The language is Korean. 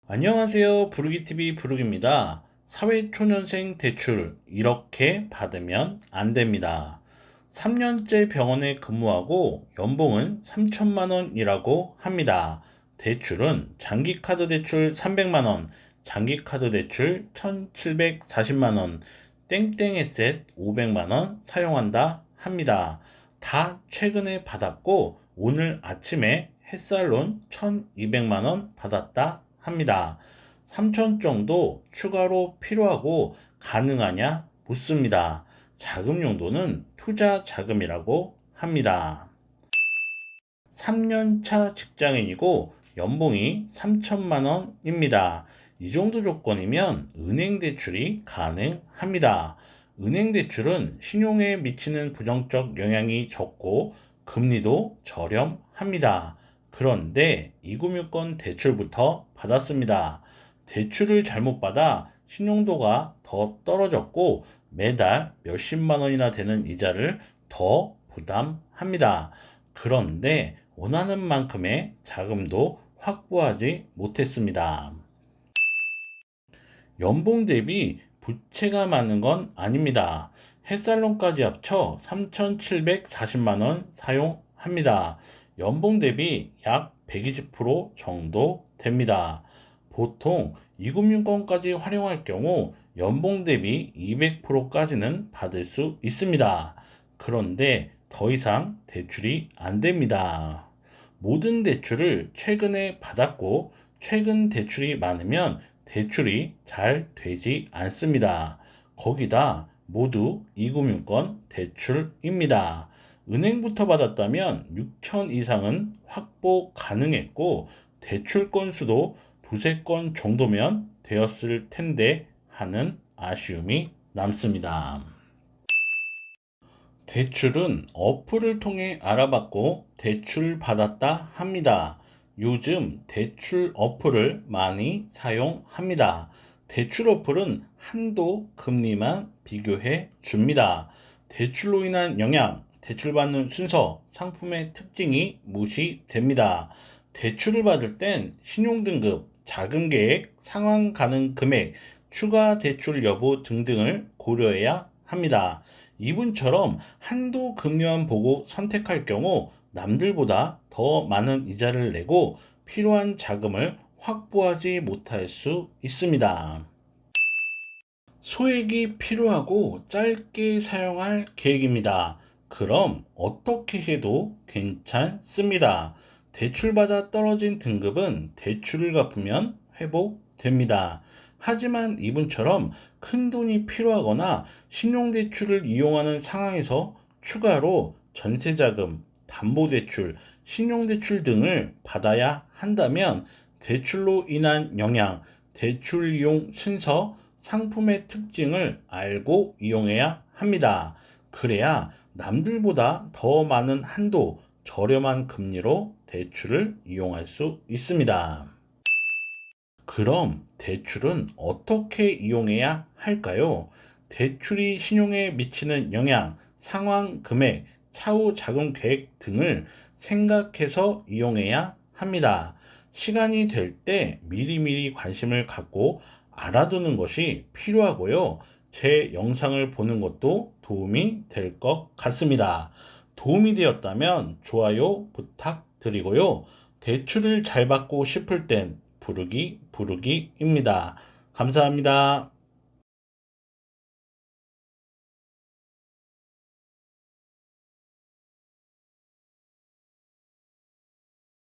안녕하세요. 부르기TV 부르기입니다. 사회초년생 대출 이렇게 받으면 안 됩니다. 3년째 병원에 근무하고 연봉은 3천만 원이라고 합니다. 대출은 장기카드 대출 300만 원, 장기카드 대출 1740만 원, 땡땡 에셋 500만 원 사용한다 합니다. 다 최근에 받았고 오늘 아침에 햇살론 1200만 원 받았다 합니다. 3천 정도 추가로 필요하고 가능하냐 묻습니다. 자금 용도는 투자 자금이라고 합니다. 3년차 직장인이고 연봉이 3천만 원입니다. 이 정도 조건이면 은행 대출이 가능합니다. 은행 대출은 신용에 미치는 부정적 영향이 적고 금리도 저렴합니다. 그런데 2금융권 대출부터 받았습니다. 대출을 잘못 받아 신용도가 더 떨어졌고 매달 몇십만 원이나 되는 이자를 더 부담합니다. 그런데 원하는 만큼의 자금도 확보하지 못했습니다. 연봉 대비 부채가 많은 건 아닙니다. 햇살론까지 합쳐 3,740만 원 사용합니다. 연봉 대비 약 120% 정도 됩니다. 보통 2금융권까지 활용할 경우 연봉 대비 200%까지는 받을 수 있습니다. 그런데 더 이상 대출이 안 됩니다. 모든 대출을 최근에 받았고 최근 대출이 많으면 대출이 잘 되지 않습니다. 거기다 모두 2금융권 대출입니다. 은행부터 받았다면 6천 이상은 확보 가능했고 대출 건수도 두세 건 정도면 되었을 텐데 하는 아쉬움이 남습니다. 대출은 어플을 통해 알아봤고 대출 받았다 합니다. 요즘 대출 어플을 많이 사용합니다. 대출 어플은 한도 금리만 비교해 줍니다. 대출로 인한 영향, 대출받는 순서, 상품의 특징이 무시됩니다. 대출을 받을 땐 신용등급, 자금계획, 상환 가능 금액, 추가 대출 여부 등등을 고려해야 합니다. 이분처럼 한도 금리만 보고 선택할 경우 남들보다 더 많은 이자를 내고 필요한 자금을 확보하지 못할 수 있습니다. 소액이 필요하고 짧게 사용할 계획입니다. 그럼 어떻게 해도 괜찮습니다. 대출받아 떨어진 등급은 대출을 갚으면 회복됩니다. 하지만 이분처럼 큰 돈이 필요하거나 신용대출을 이용하는 상황에서 추가로 전세자금, 담보대출, 신용대출 등을 받아야 한다면 대출로 인한 영향, 대출 이용 순서, 상품의 특징을 알고 이용해야 합니다. 그래야 남들보다 더 많은 한도, 저렴한 금리로 대출을 이용할 수 있습니다. 그럼 대출은 어떻게 이용해야 할까요? 대출이 신용에 미치는 영향, 상환 금액, 차후 자금 계획 등을 생각해서 이용해야 합니다. 시간이 될 때 미리미리 관심을 갖고 알아두는 것이 필요하고요. 제 영상을 보는 것도 도움이 될 것 같습니다. 도움이 되었다면 좋아요 부탁드리고요. 대출을 잘 받고 싶을 땐 부르기입니다. 감사합니다.